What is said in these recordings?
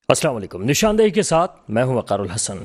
السلام علیکم۔ نشاندہی کے ساتھ میں ہوں وقار الحسن۔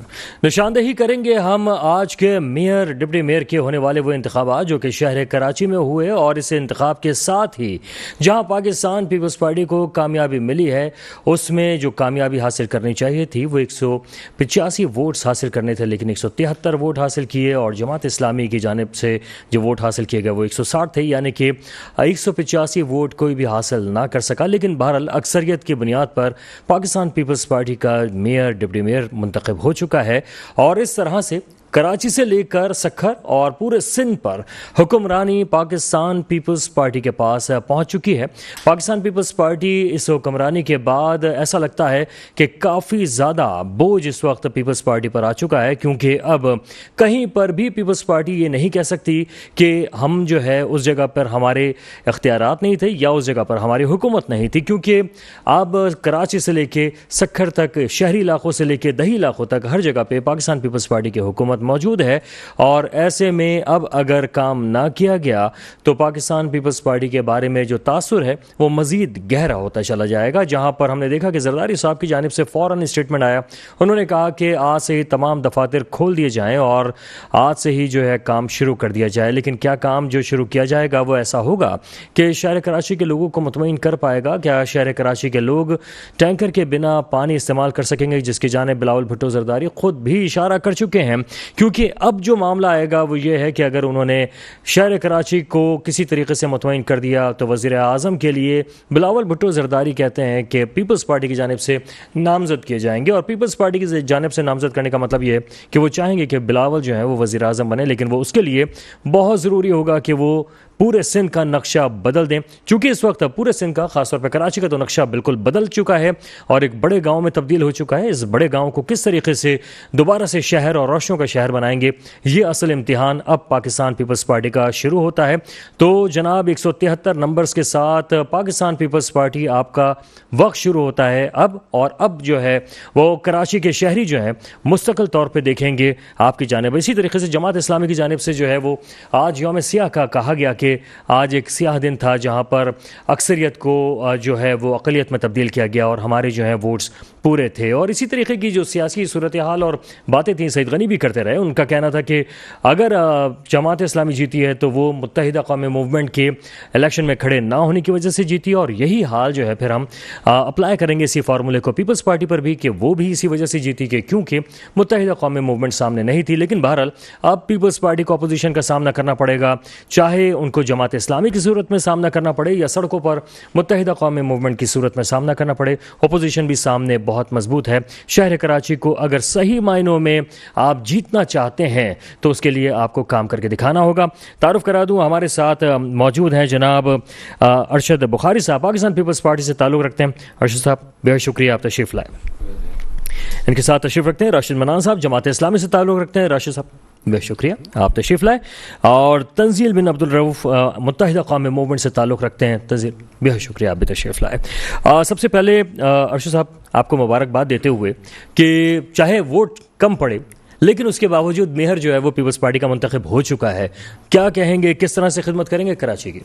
نشاندہی کریں گے ہم آج کے میئر ڈپٹی میئر کے ہونے والے وہ انتخابات جو کہ شہر کراچی میں ہوئے، اور اس انتخاب کے ساتھ ہی جہاں پاکستان پیپلز پارٹی کو کامیابی ملی ہے، اس میں جو کامیابی حاصل کرنی چاہیے تھی وہ 185 ووٹس حاصل کرنے تھے، لیکن 173 ووٹ حاصل کیے، اور جماعت اسلامی کی جانب سے جو ووٹ حاصل کیے گئے وہ 160 تھے، یعنی کہ 185 ووٹ کوئی بھی حاصل نہ کر سکا۔ لیکن بہرحال اکثریت کی بنیاد پر پاکستان پیپلز پارٹی کا میئر ڈپٹی میئر منتخب ہو چکا ہے، اور اس طرح سے کراچی سے لے کر سکھر اور پورے سندھ پر حکمرانی پاکستان پیپلز پارٹی کے پاس پہنچ چکی ہے۔ پاکستان پیپلز پارٹی اس حکمرانی کے بعد ایسا لگتا ہے کہ کافی زیادہ بوجھ اس وقت پیپلز پارٹی پر آ چکا ہے، کیونکہ اب کہیں پر بھی پیپلز پارٹی یہ نہیں کہہ سکتی کہ ہم جو ہے اس جگہ پر ہمارے اختیارات نہیں تھے یا اس جگہ پر ہماری حکومت نہیں تھی، کیونکہ اب کراچی سے لے کے سکھر تک، شہری علاقوں سے لے کے دیہی علاقوں تک، ہر جگہ پہ پاکستان پیپلز پارٹی کی حکومت موجود ہے۔ اور ایسے میں اب اگر کام نہ کیا گیا تو پاکستان پیپلز پارٹی کے بارے میں جو تاثر ہے وہ مزید گہرا ہوتا چلا جائے گا، جہاں پر ہم نے دیکھا کہ زرداری صاحب کی جانب سے فوراً اسٹیٹمنٹ آیا۔ انہوں نے کہا کہ آج سے ہی تمام دفاتر کھول دیے جائیں اور آج سے ہی جو ہے کام شروع کر دیا جائے۔ لیکن کیا کام جو شروع کیا جائے گا وہ ایسا ہوگا کہ شہر کراچی کے لوگوں کو مطمئن کر پائے گا؟ کیا شہر کراچی کے لوگ ٹینکر کے بنا پانی استعمال کر سکیں گے، جس کی جانب بلاول بھٹو زرداری خود بھی اشارہ کر چکے ہیں؟ کیونکہ اب جو معاملہ آئے گا وہ یہ ہے کہ اگر انہوں نے شہر کراچی کو کسی طریقے سے مطمئن کر دیا تو وزیر اعظم کے لیے بلاول بھٹو زرداری کہتے ہیں کہ پیپلز پارٹی کی جانب سے نامزد کیے جائیں گے، اور پیپلز پارٹی کی جانب سے نامزد کرنے کا مطلب یہ ہے کہ وہ چاہیں گے کہ بلاول جو ہے وہ وزیر اعظم بنے، لیکن وہ اس کے لیے بہت ضروری ہوگا کہ وہ پورے سندھ کا نقشہ بدل دیں، چونکہ اس وقت پورے سندھ کا، خاص طور پہ کراچی کا تو نقشہ بالکل بدل چکا ہے اور ایک بڑے گاؤں میں تبدیل ہو چکا ہے۔ اس بڑے گاؤں کو کس طریقے سے دوبارہ سے شہر اور روشنوں کا شہر بنائیں گے، یہ اصل امتحان اب پاکستان پیپلز پارٹی کا شروع ہوتا ہے۔ تو جناب 173 نمبرز کے ساتھ پاکستان پیپلز پارٹی آپ کا وقت شروع ہوتا ہے اب، اور اب جو ہے وہ کراچی کے شہری جو ہیں مستقل طور پہ دیکھیں گے آپ کی جانب۔ اسی طریقے سے جماعت اسلامی کی جانب سے جو ہے وہ آج یوم سیاہ کا کہا گیا کہ آج ایک سیاہ دن تھا جہاں پر اکثریت کو جو ہے وہ اقلیت میں تبدیل کیا گیا اور ہمارے جو ہیں ووٹس پورے تھے۔ اور اسی طریقے کی جو سیاسی صورتحال اور باتیں تھیں سعید غنی بھی کرتے رہے۔ ان کا کہنا تھا کہ اگر جماعت اسلامی جیتی ہے تو وہ متحدہ قومی موومنٹ کے الیکشن میں کھڑے نہ ہونے کی وجہ سے جیتی، اور یہی حال جو ہے پھر ہم اپلائی کریں گے اسی فارمولے کو پیپلز پارٹی پر بھی کہ وہ بھی اسی وجہ سے جیتی کہ کیونکہ متحدہ قومی موومنٹ سامنے نہیں تھی۔ لیکن بہرحال اب پیپلز پارٹی کو اپوزیشن کا سامنا کرنا پڑے گا، چاہے ان کو جماعت اسلامی کی صورت میں سامنا کرنا پڑے یا سڑکوں پر متحدہ قومی موومنٹ کی صورت میں سامنا کرنا پڑے۔ اپوزیشن بھی سامنے بہت مضبوط ہے۔ شہر کراچی کو اگر صحیح معنوں میں آپ جیتنا چاہتے ہیں تو اس کے لیے آپ کو کام کر کے دکھانا ہوگا۔ تعارف کرا دوں، ہمارے ساتھ موجود ہیں جناب ارشد بخاری صاحب، پاکستان پیپلز پارٹی سے تعلق رکھتے ہیں۔ ارشد صاحب بہت شکریہ، آپ تشریف لائے۔ ان کے ساتھ تشریف رکھتے ہیں راشد منان صاحب، جماعت اسلامی سے تعلق رکھتے ہیں۔ راشد صاحب بہت شکریہ، آپ تشریف لائے۔ اور تنزیل بن عبدالرؤف، متحدہ قومی موومنٹ سے تعلق رکھتے ہیں۔ تنزیل بہت شکریہ، آپ بھی تشریف لائے۔ سب سے پہلے ارشد صاحب آپ کو مبارکباد دیتے ہوئے کہ چاہے ووٹ کم پڑے لیکن اس کے باوجود میئر جو ہے وہ پیپلز پارٹی کا منتخب ہو چکا ہے، کیا کہیں گے، کس طرح سے خدمت کریں گے کراچی کی؟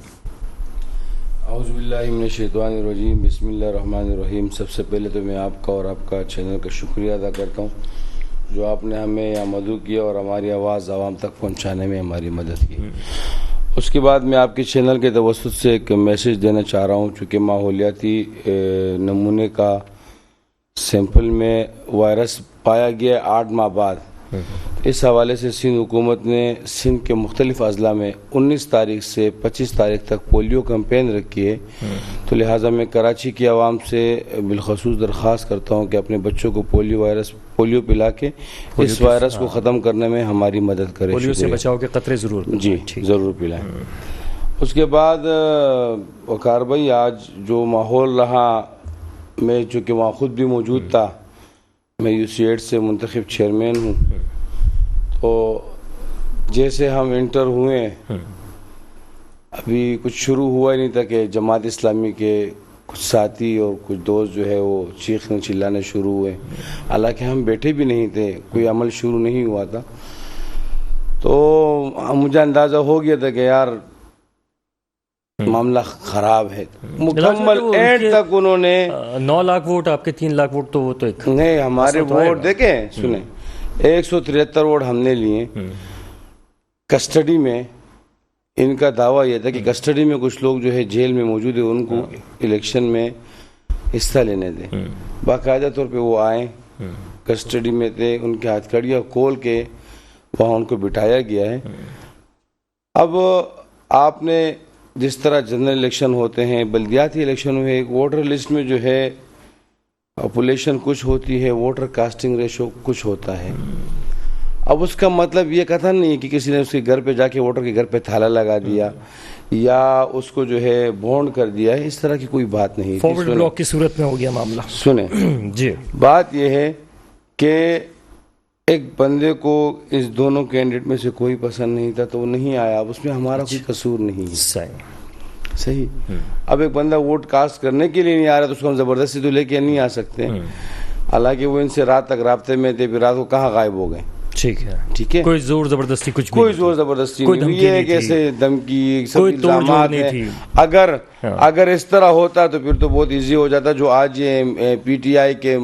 اعوذ باللہ من الشیطان الرجیم، بسم اللہ الرحمن الرحیم۔ سب سے پہلے تو میں آپ کا اور آپ کا چینل کا شکریہ ادا کرتا ہوں جو آپ نے ہمیں یہاں مدعو کیا اور ہماری آواز عوام تک پہنچانے میں ہماری مدد کی۔ اس کے بعد میں آپ کے چینل کے توسط سے ایک میسیج دینا چاہ رہا ہوں، چونکہ ماحولیاتی نمونے کا سیمپل میں وائرس پایا گیا 8 ماہ بعد، اس حوالے سے سندھ حکومت نے سندھ کے مختلف اضلاع میں 19 تاریخ سے 25 تاریخ تک پولیو کیمپین رکھی ہے۔ تو لہٰذا میں کراچی کی عوام سے بالخصوص درخواست کرتا ہوں کہ اپنے بچوں کو پولیو پلا کے اس وائرس کو ختم کرنے میں ہماری مدد کریں۔ پولیو سے بچاؤ کے قطرے ضرور جی ضرور پلائیں۔ اس کے بعد وقار بھائی، آج جو ماحول رہا، میں چونکہ وہاں خود بھی موجود تھا، میں UC8 سے منتخب چیئرمین ہوں، تو جیسے ہم انٹر ہوئے ابھی کچھ شروع ہوا ہی نہیں تھا کہ جماعت اسلامی کے کچھ ساتھی اور کچھ دوست جو ہے وہ چیخنے چلانے شروع ہوئے، حالانکہ ہم بیٹھے بھی نہیں تھے، کوئی عمل شروع نہیں ہوا تھا۔ تو مجھے اندازہ ہو گیا تھا کہ یار معاملہ خراب ہے. مکمل اینڈ تک انہوں نے 9 لاکھ ووٹ آپ کے 3 لاکھ ووٹ تو وہ تو ایک نہیں, ہمارے ووٹ دیکھیں سنیں 173 ووٹ ہم نے لیے. کسٹڈی میں ان کا دعویٰ یہ تھا کہ کسٹڈی میں کچھ لوگ جو ہے جیل میں موجود ہیں, ان کو الیکشن میں حصہ لینے دیں. باقاعدہ طور پہ وہ آئے, کسٹڈی میں تھے, ان کے ہاتھ کڑیاں کھول کے وہاں ان کو بٹھایا گیا ہے. اب آپ نے جس طرح جنرل الیکشن ہوتے ہیں, بلدیاتی الیکشن ہوئے, ووٹر لسٹ میں جو ہے پاپولیشن کچھ ہوتی ہے, ووٹر کاسٹنگ ریشو کچھ ہوتا ہے. اب اس کا مطلب یہ کتھا نہیں ہے کہ کسی نے اس کے گھر پہ جا کے ووٹر کے گھر پہ تھالا لگا دیا یا اس کو جو ہے بونڈ کر دیا ہے, اس طرح کی کوئی بات نہیں. فارورڈ بلاک کی صورت میں ہو گیا معاملہ. سنیں جی, بات یہ ہے کہ ایک بندے کو اس دونوں کینڈیڈیٹ میں سے کوئی پسند نہیں تھا تو وہ نہیں آیا. اب اس میں ہمارا کوئی قصور نہیں ہے. صحیح. اب ایک بندہ ووٹ کاسٹ کرنے کے لیے نہیں آ رہا تو اس کو ہم زبردستی تو لے کے نہیں آ سکتے. حالانکہ وہ ان سے رات تک رابطے میں تھے, پھر رات کو کہاں غائب ہو گئے. ٹھیک ہے, کوئی زور زبردستی کچھ کوئی زور زبردستی نہیں. یہ ہے کہ ایسے دھمکی سب الزامات ہیں. اگر اس طرح ہوتا تو پھر تو بہت ایزی ہو جاتا. جو آج یہ پی ٹی آئی کے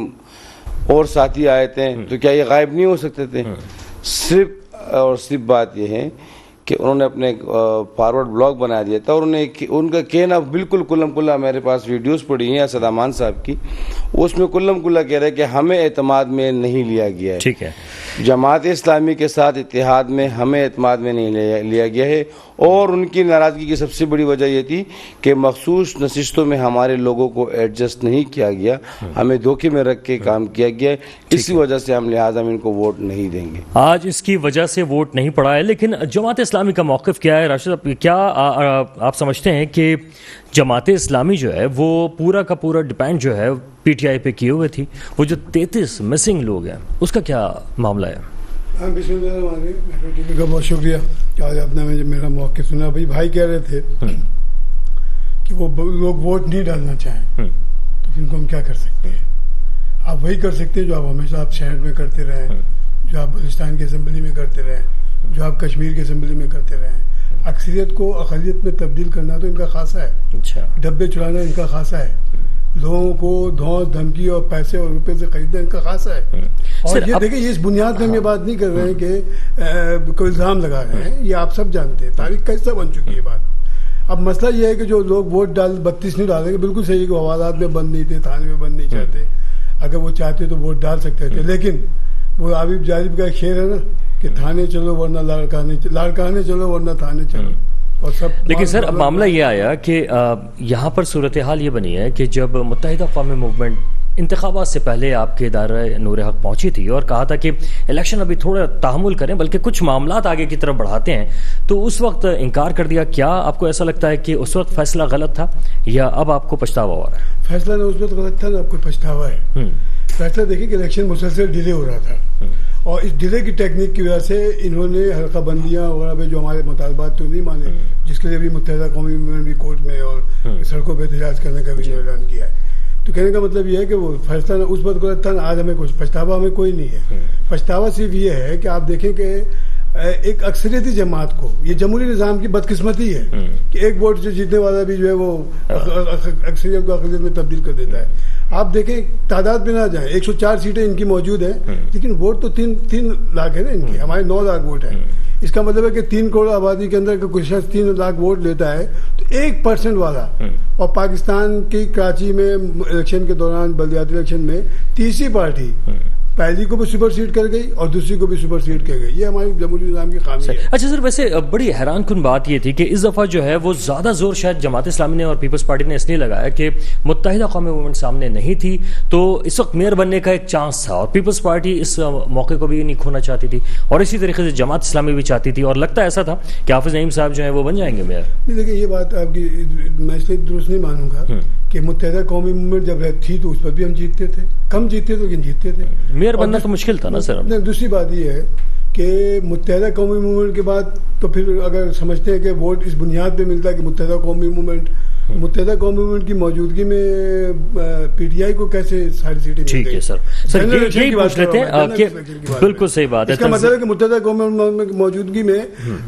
اور ساتھی آئے تھے تو کیا یہ غائب نہیں ہو سکتے تھے؟ صرف بات یہ ہے کہ انہوں نے اپنے فارورڈ بلاک بنا دیا تھا, اور ان کا کہنا بالکل کلم کلا, میرے پاس ویڈیوز پڑی ہیں اسد امان صاحب کی, اس میں کلم کلا کہہ رہے کہ ہمیں اعتماد میں نہیں لیا گیا ہے. ٹھیک ہے, جماعت اسلامی کے ساتھ اتحاد میں ہمیں اعتماد میں نہیں لیا گیا ہے. اور ان کی ناراضگی کی سب سے بڑی وجہ یہ تھی کہ مخصوص نشستوں میں ہمارے لوگوں کو ایڈجسٹ نہیں کیا گیا, ہمیں دھوکے میں رکھ کے کام کیا گیا. اسی وجہ سے ہم لہٰذا ان کو ووٹ نہیں دیں گے. آج اس کی وجہ سے ووٹ نہیں پڑا ہے. لیکن جماعت اسلامی کا موقف کیا ہے راشد صاحب؟ کیا آپ سمجھتے ہیں کہ جماعت اسلامی جو ہے وہ پورا کا پورا ڈیپینڈ جو ہے پی ٹی آئی پہ کیے ہوئے تھی؟ وہ جو 33 مسنگ لوگ ہیں اس کا کیا معاملہ ہے؟ بسم اللہ الرحمن الرحیم. ٹی وی کا بہت شکریہ کہ آج آپ نے میرا موقع سنا. بھائی کہہ رہے تھے کہ وہ لوگ ووٹ نہیں ڈالنا چاہیں تو پھر ان کو ہم کیا کر سکتے ہیں؟ آپ وہی کر سکتے ہیں جو آپ ہمیشہ آپ شہر میں کرتے رہے, جو آپ بلوچستان کی اسمبلی میں کرتے رہے, جو آپ کشمیر کی اسمبلی میں کرتے رہے. اکثریت کو اقلیت میں تبدیل کرنا تو ان کا خاصہ ہے, ڈبے چلانا ان کا خاصہ ہے, لوگوں کو دھونس دھمکی اور پیسے اور روپے سے خریدنا ان کا خاصہ ہے. اور یہ دیکھیں, اس بنیاد پہ ہم یہ بات نہیں کر رہے ہیں کہ کوئی الزام لگا رہے ہیں, یہ آپ سب جانتے ہیں, تاریخ کا حصہ بن چکی ہے بات. اب مسئلہ یہ ہے کہ جو لوگ ووٹ 32 نہیں ڈالیں گے, بالکل صحیح ہے کہ حوالات میں بند نہیں تھے, تھانے میں بند نہیں چاہتے, اگر وہ چاہتے تو ووٹ ڈال سکتے تھے. لیکن وہ عابد جالب کا ایک شعر ہے نا کہ تھانے چلو ورنہ لاڑکانے چلو ورنہ تھانے چلو. لیکن سر اب معاملہ یہ آیا کہ یہاں پر صورتحال یہ بنی ہے کہ جب متحدہ قومی موومنٹ انتخابات سے پہلے آپ کے ادارہ نور حق پہنچی تھی اور کہا تھا کہ الیکشن ابھی تھوڑا تحمل کریں بلکہ کچھ معاملات آگے کی طرف بڑھاتے ہیں, تو اس وقت انکار کر دیا. کیا آپ کو ایسا لگتا ہے کہ اس وقت فیصلہ غلط تھا یا اب آپ کو پچھتاوا ہو رہا ہے؟ فیصلہ نہ اس وقت غلط تھا, نہ آپ کو پچھتاوا ہے. فیصلہ دیکھیں کہ الیکشن مسلسل ڈیلے ہو رہا تھا, اور اس ڈیلے کی ٹیکنیک کی وجہ سے انہوں نے حلقہ بندیاں وغیرہ جو ہمارے مطالبات تو نہیں مانے, جس کے لیے بھی متحدہ قومی موومنٹ بھی کورٹ میں اور سڑکوں پہ احتجاج کرنے کا بھی اعلان کیا ہے. تو کہنے کا مطلب یہ ہے کہ وہ فیصلہ اس وقت غلط تھا, آج ہمیں کچھ پچھتاوا ہمیں کوئی نہیں ہے. پچھتاوا صرف یہ ہے کہ آپ دیکھیں کہ ایک اکثریتی جماعت کو, یہ جمہوری نظام کی بدقسمتی ہے کہ ایک ووٹ سے جیتنے والا بھی جو ہے وہ اکثریت کو اقلیت میں تبدیل کر دیتا ہے. آپ دیکھیں تعداد میں نہ جائیں, 104 سیٹیں ان کی موجود ہیں, لیکن ووٹ تو 3 لاکھ ہے نا ان کی, ہمارے 9 لاکھ ووٹ ہیں. اس کا مطلب ہے کہ 3 کروڑ آبادی کے اندر کوئی شخص 3 لاکھ ووٹ لیتا ہے تو 1% والا, اور پاکستان کی کراچی میں الیکشن کے دوران بلدیاتی الیکشن میں تیسری پارٹی پہلی کو بھی سپر سیڈ کر گئی اور دوسری کو بھی سپر سیڈ کر گئی. یہ ہماری جمہوری نظام کی خامی ہے. اچھا سر, ویسے بڑی حیران کن بات یہ تھی کہ اس دفعہ جو ہے وہ زیادہ زور شاید جماعت اسلامی نے اور پیپلز پارٹی نے اس لیے لگایا کہ متحدہ قومی موومنٹ سامنے نہیں تھی, تو اس وقت میئر بننے کا ایک چانس تھا, اور پیپلز پارٹی اس موقع کو بھی نہیں کھونا چاہتی تھی, اور اسی طریقے سے جماعت اسلامی بھی چاہتی تھی, اور لگتا ایسا تھا کہ حافظ نعیم صاحب جو ہیں وہ بن جائیں گے میئر. دیکھیں یہ بات آپ کی میں اس لیے درست نہیں مانوں گا کہ متحدہ قومی موومنٹ جب تھی تو اس پر بھی ہم جیتتے تھے, کم جیتتے تھے لیکن جیتتے تھے. میئر بننا تو مشکل تھا نا سر. دوسری بات یہ ہے کہ متحدہ قومی موومنٹ کے بعد تو پھر اگر سمجھتے ہیں کہ ووٹ اس بنیاد پہ ملتا ہے کہ متحدہ قومی موومنٹ متحدہ قومی موومنٹ کی موجودگی میں پی ٹی آئی کو کیسے ساری سیٹیں مل گئی؟ ٹھیک ہے سر یہی پوچھ لیتے ہیں کہ بالکل صحیح بات ہے. اس کا مطلب ہے کہ متحدہ قومی موومنٹ کی موجودگی میں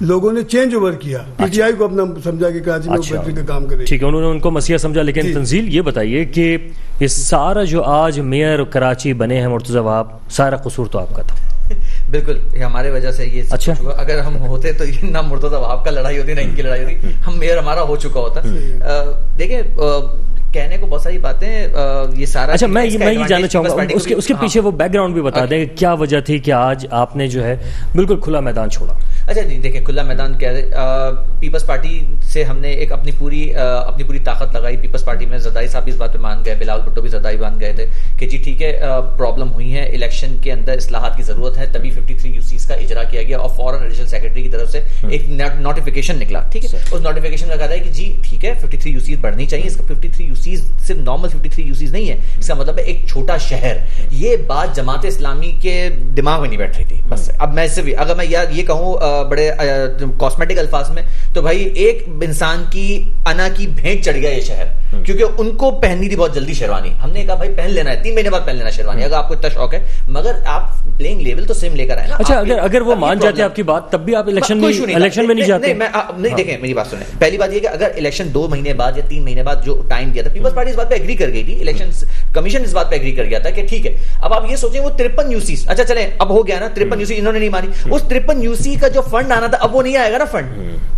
لوگوں نے چینج اوور کیا, پی ٹی آئی کو اپنا سمجھا کہ کراچی میں بہتری کا کام کرے. ٹھیک ہے, انہوں نے ان کو مسیحا سمجھا. لیکن تنزیل یہ بتائیے کہ یہ سارا جو آج میئر کراچی بنے ہیں مرتضی وہاب, سارا قصور تو آپ کا تھا. بالکل, ہمارے وجہ سے یہ سب کچھ ہوا. اگر ہم ہوتے تو نہ مرتضی وہاب کا لڑائی ہوتی نہ ان کی لڑائی ہوتی, ہم میئر ہمارا ہو چکا ہوتا. دیکھیں کہنے کو بہت ساری باتیں, یہ سارا. اچھا میں یہ جاننا چاہوں گا اس کے پیچھے وہ بیک گراؤنڈ بھی بتا دیں کہ کیا وجہ تھی کہ آج آپ نے جو ہے بالکل کھلا میدان چھوڑا. اچھا جی دیکھیں, کھلا میدان کیا ہے, پیپلز پارٹی سے ہم نے ایک اپنی پوری طاقت لگائی. پیپلز پارٹی میں زرداری صاحب اس بات پہ مان گئے, بلاول بھٹو بھی زرداری مان گئے تھے کہ جی ٹھیک ہے پرابلم ہوئی ہے, الیکشن کے اندر اصلاحات کی ضرورت ہے. تبھی 53 UCs کا اجرا کیا گیا اور فوراً ایڈیشنل سیکرٹری کی طرف سے ایک نوٹیفیکیشن نکلا. ٹھیک ہے, اس نوٹیفیکیشن کا کہا ہے کہ جی ٹھیک ہے 53 UCs بڑھنی چاہیے. اس کا 53 UCs صرف نارمل 53 UCs نہیں ہے, اس کا مطلب ہے ایک چھوٹا شہر. یہ بات جماعت اسلامی کے دماغ میں نہیں بیٹھ رہی تھی. بس اب میں اس سے بھی اگر میں یہ کہوں بڑے کاسمیٹک الفاظ میں, تو بھائی ایک انسان کی انا کی بھینٹ چڑھ گیا یہ شہر, کیونکہ ان کو پہننی تھی بہت جلدی شیروانی. ہم نے کہا بھائی پہن لینا ہے, 3 مہینے بعد پہن لینا شیروانی اگر آپ کو اتنا شوق ہے, مگر آپ پلینگ لیول تو سیم لے کر آئے نا. اچھا اگر وہ مان جاتے ہیں آپ کی بات, تب بھی آپ الیکشن میں نہیں جاتے. نہیں دیکھیں میری بات سنیں, پہلی بات یہ کہ اگر الیکشن 2 مہینے بعد یا 3 مہینے بعد جو ٹائم دیا تھا, پیپلز پارٹی اس بات پہ ایگری کر گئی تھی, الیکشن کمیشن اس بات پہ ایگری کر گیا تھا کہ ٹھیک ہے. اب آپ یہ سوچیں وہ 53 UCs, اچھا چلیں اب ہو گیا نا 53 UC, انہوں نے نہیں مانی. اس 53 UC کا جو فنڈ آنا تھا اب وہ نہیں آئے گا نا,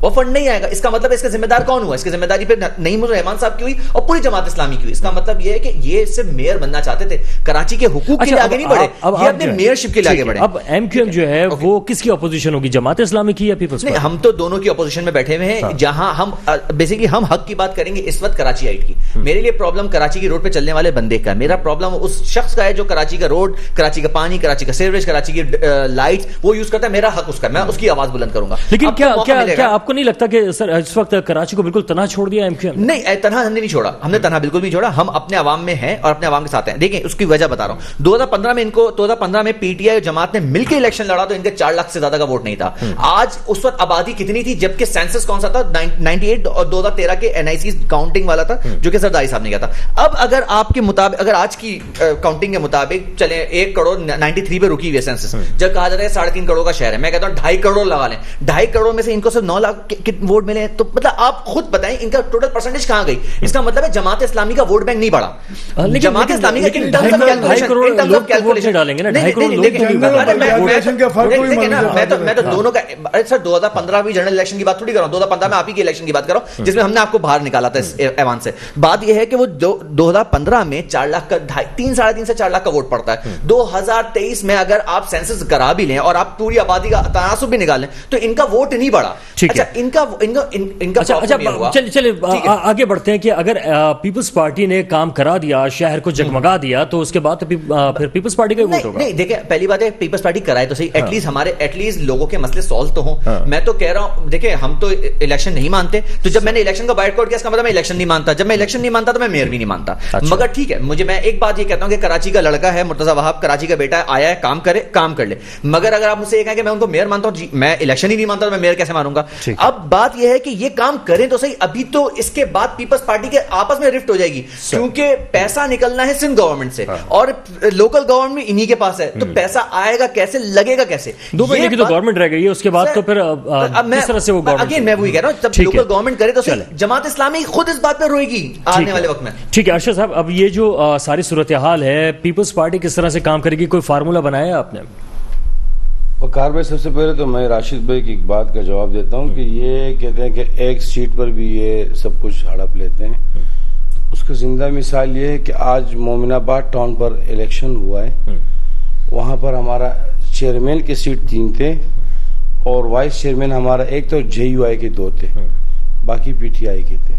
وہ فنڈ نہیں آئے گا. اس کا مطلب اس کا ذمہ دار کون ہوا؟ اس کی ذمہ داری پھر نعیم الرحمان صاحب کی ہوئی اور پوری جماعت اسلامی کی ہوئی. اس کا مطلب یہ ہے کہ یہ صرف میئر بننا چاہتے تھے, کراچی کے حقوق کے لیے آگے نہیں بڑھے, یہ اپنے میئرشپ کے لیے آگے بڑھے. اب MQM جو ہے وہ کس کی اپوزیشن ہوگی, جماعت اسلامی کی یا پیپلز پارٹی؟ ہم تو دونوں کی اپوزیشن میں بیٹھے ہوئے ہیں. جہاں ہم بیسیکلی ہم حق کی بات کریں گے اس وقت کراچی آئٹ کی. میرے لیے پرابلم کراچی کی روڈ پہ چلنے والے بندے کا, میرا پرابلم اس شخص کا ہے جو کراچی کا روڈ, کراچی کا پانی, کراچی کا سیوریج, کراچی کی لائٹس وہ یوز کرتا ہے. میرا حق اس کا, میں اس کی آواز بلند کروں گا. لیکن کیا آپ کو نہیں لگتا کہ سر اس وقت کراچی کو بالکل تنہا چھوڑ دیا MQM؟ نہیں, تنہا ہم نے نہیں چھوڑا, ہم نے تنہا بالکل نہیں چھوڑا. ہم اپنے عوام میں ہیں اور اپنے عوام کے ساتھ ہیں. دیکھیں اس کی وجہ بتا رہا ہوں. 2015 میں پی ٹی آئی اور جماعت نے مل کے الیکشن لڑا تو ان کے 4 لاکھ سے زیادہ کا ووٹ نہیں تھا. آج اس وقت آبادی کتنی تھی جبکہ سینسس کون سا تھا 98 اور 2013 کے NIC کاؤنٹنگ والا تھا جو کہ زرداری صاحب نے کیا تھا. اب اگر آپ کے مطابق, اگر آج کی کاؤنٹنگ کے مطابق چلیں 1 کروڑ 93 پہ رکی ہوئی ہے سینسس, جب کہا جاتا ہے 3.5 کروڑ کا شہر ہے, میں کہتا ہوں 2.5 کروڑ لگا لیں, 2.5 کروڑ میں سے ان کو صرف 9 لاکھ ووٹ ملے ہیں, تو مطلب آپ خود بتائیں ان کا ٹوٹل پرسنٹیج کہاں گئی. اس کا مطلب ہے جماعت اسلامی کا ووٹ بینک نہیں بڑھا. جماعت اسلامی کا میں تو دونوں کا سر 2015 بھی جنرل الیکشن کی بات تھوڑی کر رہا ہوں, 2015 میں آپ ہی کی الیکشن کی بات کر رہا ہوں جس میں ہم نے آپ کو باہر نکالا تھا اس ایوان سے. بات یہ ہے کہ وہ 2015 میں 4 لاکھ کا 3.5 سے 4 لاکھ کا ووٹ پڑتا ہے. 2023 میں اگر آپ سینسس کرا بھی لیں اور آپ پوری آبادی کا تناسب بھی نکالیں تو ان کا ووٹ نہیں بڑھا. چلے آگے بڑھتے ہیں کہ اگر پیپلز پارٹی نے کام کرا دیا, شہر کو جگمگا دیا, تو اس کے بعد پھر پیپلز پارٹی کا ہی ووٹ ہوگا. نہیں دیکھیں, پہلی بات ہے پیپلز پارٹی کرائے تو صحیح, ایٹ لیسٹ لوگوں کے مسئلے سالو تو ہوں. میں تو کہہ رہا ہوں دیکھیں ہم تو الیکشن نہیں مانتے, تو جب میں نے الیکشن کا بائیکاٹ کیا اس کا مطلب میں الیکشن نہیں مانتا. جب میں الیکشن نہیں مانتا تو میں میئر بھی نہیں مانتا. مگر ٹھیک ہے, میں ایک بات یہ کہتا ہوں کہ کراچی کا لڑکا ہے مرتضی وہاب, کراچی کا بیٹا آیا ہے, کام کر لے. مگر اگر آپ مجھ سے یہ کہیں کہ میں ان کو میئر مانتا ہوں, میں الیکشن ہی نہیں مانتا تو میں میئر کیسے مانوں گا. اب بات یہ ہے کہ یہ کام کریں تو صحیح. ابھی تو اس کے بعد پیپلز پارٹی کے آپس میں رفٹ ہو جائے گی, کیونکہ پیسہ نکلنا ہے سندھ گورنمنٹ سے اور لوکل گورنمنٹ انہی کے پاس ہے, تو پیسہ آئے گا کیسے, لگے گا کیسے. 2 مہینے کی تو گورنمنٹ رہ گئی ہے, اس کے بعد تو پھر کس طرح سے وہ گورنمنٹ. اگین میں وہی کہہ رہا ہوں, جب لوکل گورنمنٹ کرے تو جماعت اسلامی خود اس بات پہ روئے گی آنے والے وقت میں. ٹھیک ہے ارشد صاحب, اب یہ جو ساری صورتحال ہے, پیپلز پارٹی کس طرح سے کام کرے گی, کوئی فارمولا بنایا ہے آپ نے؟ وقار بھائی, سب سے پہلے تو میں راشد بھائی کی ایک بات کا جواب دیتا ہوں کہ یہ کہتے ہیں کہ ایک سیٹ پر بھی یہ سب کچھ ہڑپ لیتے ہیں. اس کا زندہ مثال یہ ہے کہ آج مومن آباد ٹاؤن پر الیکشن ہوا ہے, وہاں پر ہمارا چیئرمین کے سیٹ 3 تھے اور وائس چیئرمین ہمارا ایک تو JUI کے 2 تھے, باقی PTI کے تھے.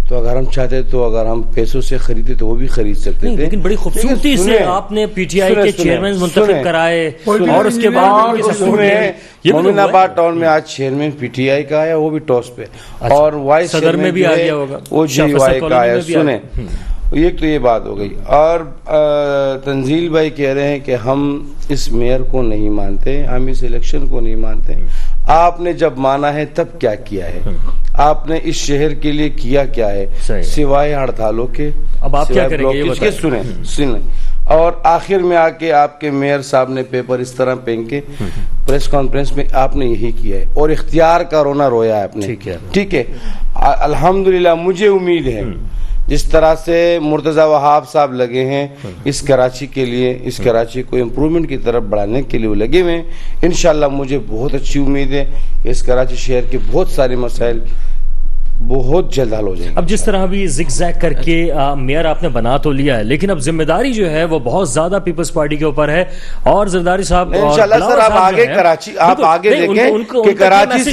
تو اگر ہم چاہتے تو اگر ہم پیسوں سے خریدتے تو وہ بھی خرید سکتے تھے. لیکن بڑی خوبصورتی سے آپ نے PTI کے چیئرمین منتخب کرائے اور اس کے بعد مومن آباد ٹاؤن میں آج چیئرمین PTI کا ہے, وہ بھی ٹاس پہ, اور وائس صدر میں بھی آ گیا ہوگا, وہ JUI کا ہے. سنیں, ایک تو یہ بات ہو گئی. اور تنزیل بھائی کہہ رہے ہیں کہ ہم اس میئر کو نہیں مانتے, ہم اس الیکشن کو نہیں مانتے. آپ نے جب مانا ہے تب کیا کیا ہے؟ آپ نے اس شہر کے لیے کیا کیا ہے سوائے ہڑتالوں کے؟ اب آپ کیا کریں گے یہ بتائیں. سنیں. اور آخر میں آ کے آپ کے میئر صاحب نے پیپر اس طرح پہن کے پریس کانفرنس میں آپ نے یہی کیا ہے اور اختیار کا رونا رویا ہے آپ نے. ٹھیک ہے. الحمدللہ مجھے امید ہے جس طرح سے مرتضی وہاب صاحب لگے ہیں اس کراچی کے لیے، اس کراچی کو امپرومنٹ کی طرف بڑھانے کے لیے وہ لگے ہوئے ہیں. انشاءاللہ مجھے بہت اچھی امید ہے کہ اس کراچی شہر کے بہت سارے مسائل بہت جلد حل ہو جائیں گے. اب جس طرح بھی زگ زیگ کر کے میئر آپ نے بنا تو لیا ہے، لیکن اب ذمہ داری جو ہے وہ بہت زیادہ پیپلز پارٹی کے اوپر ہے. اور زرداری صاحب انشاءاللہ سر آپ آگے کراچی آپ آگے دیکھیں کہ کراچی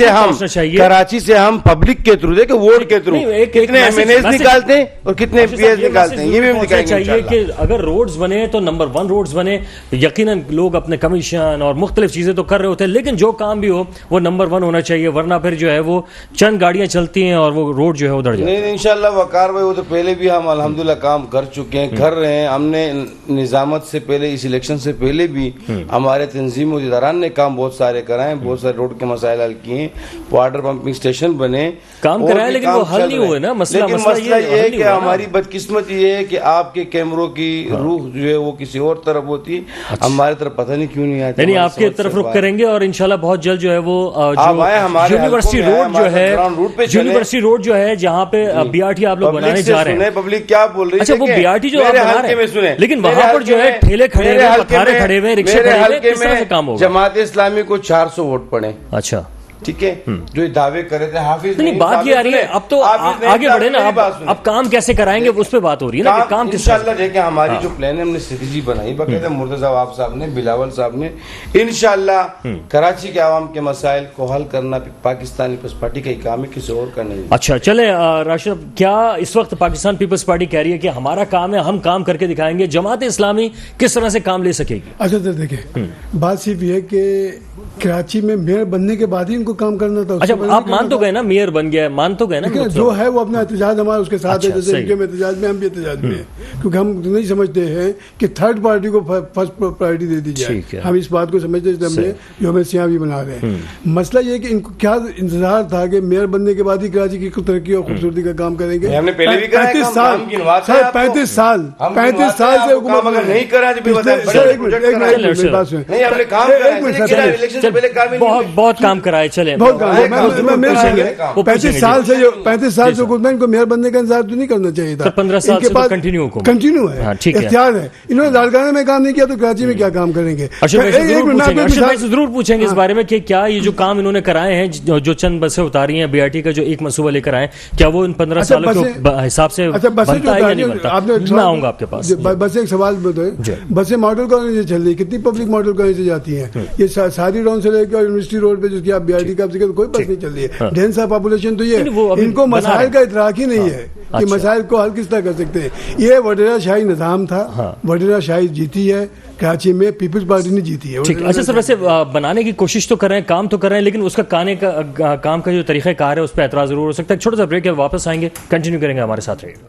سے ہم پبلک کے تھرو دیکھیں ووٹ کے تھرو کتنے ایم این ایز نکالتے ہیں اور کتنے پی ایس نکالتے ہیں، یہ بھی ہم دکھائیں گے. چاہیے کہ اگر روڈز بنے تو نمبر 1 روڈز بنے. یقیناً لوگ اپنے کمیشن اور مختلف چیزیں تو کر رہے ہوتے ہیں، لیکن جو کام بھی ہو وہ نمبر 1 ہونا چاہیے، ورنہ پھر جو ہے وہ چند گاڑیاں چلتی ہیں اور وہ روڈ جو ہے ادھر جاتا ہے. نہیں انشاءاللہ وقار بھائی وہ تو پہلے بھی ہم الحمدللہ کام کر چکے ہیں، کر رہے ہیں. ہم نے نظامت سے پہلے اس الیکشن سے پہلے بھی ہمارے تنظیم و اداران نے کام بہت سارے کرائے ہیں، بہت سارے روڈ کے مسائل حل کیے ہیں، واٹر پمپنگ اسٹیشن بنے، کام کرایا، لیکن وہ حل نہیں ہوئے نا. مسئلہ یہ ہے کہ ہماری بدقسمت یہ ہے کہ آپ کے کیمروں کی روح جو ہے وہ کسی اور طرف ہوتی ہے، ہمارے طرف پتہ نہیں کیوں نہیں آتی. یعنی آپ کی طرف رخ کریں گے اور انشاءاللہ بہت جلد جو ہے وہ یونیورسٹی روڈ جو ہے، یونیورسٹی روڈ جو ہے جہاں پہ بی آر ٹی آپ لوگ بنانے جا رہے ہیں. پبلک کیا بول رہی ہے؟ اچھا وہ بی آر ٹی جو آپ بنا رہے ہیں، لیکن وہاں پر جو ہے ٹھیلے کھڑے ہوئے، پتھارے کھڑے ہوئے، رکشے کھڑے ہوئے، کس طرح سے کام ہوگا؟ جماعت اسلامی کو 400 ووٹ پڑے. اچھا ٹھیک ہے، جو دعوے کرے تھے حافظ. نہیں بات یہ آ رہی ہے اب تو آگے بڑھے نا، اب کام کیسے کرائیں گے اس پہ بات ہو رہی ہے نا کہ کام کس طرح. انشاءاللہ دیکھیں ہماری جو پلان ہے ہم نے اسٹریٹجی بنائی باقاعدہ مرتضی وہاب صاحب نے، بلاول صاحب نے. انشاءاللہ کراچی کے عوام کے مسائل کو حل کرنا پاکستانی پیپلز پارٹی کا ہی کام ہے، کسی اور کا نہیں. اچھا چلیں راشد، کیا اس وقت پاکستان پیپلز پارٹی کہہ رہی ہے کہ ہمارا کام ہے، ہم کام کر کے دکھائیں گے، جماعت اسلامی کس طرح سے کام لے سکے گی؟ اچھا سر دیکھیں بات صرف یہ ہے کہ کراچی میں میئر بننے کے بعد ہی ان کو کام کرنا تھا. اچھا آپ مان تو گئے نا، میئر بن گیا، مان تو گئے نا. جو ہے وہ اپنا احتجاج ہمارا اس کے ساتھ ہے، جیسے ان کے احتجاج میں ہم بھی احتجاج میں ہیں، کیونکہ ہم نہیں سمجھتے ہیں کہ تھرڈ پارٹی کو فرسٹ پرائرٹی دے دی جائے. ہم اس بات کو سمجھتے ہیں، ہم نے جو ہمیں سیاہ بھی بنا رہے ہیں. مسئلہ یہ ہے کہ ان کو کیا انتظار تھا کہ میئر بننے کے بعد ہی کراچی کی ترقی اور خوبصورتی کا کام کریں گے. 35 سال سے حکومت نہیں کرا. بہت کام کرائے، چلے 35 سال سے حکومت کو میئر بننے کا انتظار تو نہیں کرنا چاہیے تھا. 15 سال سے کنٹینیو ہے، اختیار ہے. انہوں نے لاڑکانہ میں کام نہیں کیا تو کراچی میں کیا کام کریں گے؟ ضرور پوچھیں گے اس بارے میں کہ کیا یہ جو کام انہوں نے کرائے ہیں، جو چند بسیں اتاری ہیں بی آر ٹی کا جو ایک منصوبہ لے کر آئے، کیا وہ ان 15 سالوں کے حساب سے بنتا ہے یا نہیں بنتا؟ میں آؤں گا آپ کے پاس. بس ایک سوال بتائیں، بسیں ماڈل کالونی سے چل رہی، کتنی پبلک ماڈل کالونی سے جاتی ہیں؟ یہ ساری ڈاؤن سے لے کے یونیورسٹی روڈ پہ جو کہ آپ بی آر ٹی کا ذکر، کوئی بس نہیں چل رہی ہے. ڈینس آف پاپولیشن تو یہ ان کو مسائل کا ادراک ہی نہیں ہے کہ مسائل کو حل کس طرح کر سکتے ہیں. یہ وڈیرا شاہی نظام تھا، وڈیرا شاہی جیتی ہے کراچی میں، پیپلز پارٹی نے جیتی ہے. اچھا سر، ویسے بنانے کی کوشش تو کر رہے ہیں، کام تو کر رہے ہیں، لیکن اس کا کام کا جو طریقہ کار ہے اس پہ اعتراض ضرور ہو سکتا ہے. چھوٹا سا بریک ہے، واپس آئیں گے، کنٹینیو کریں گے، ہمارے ساتھ رہیے گا.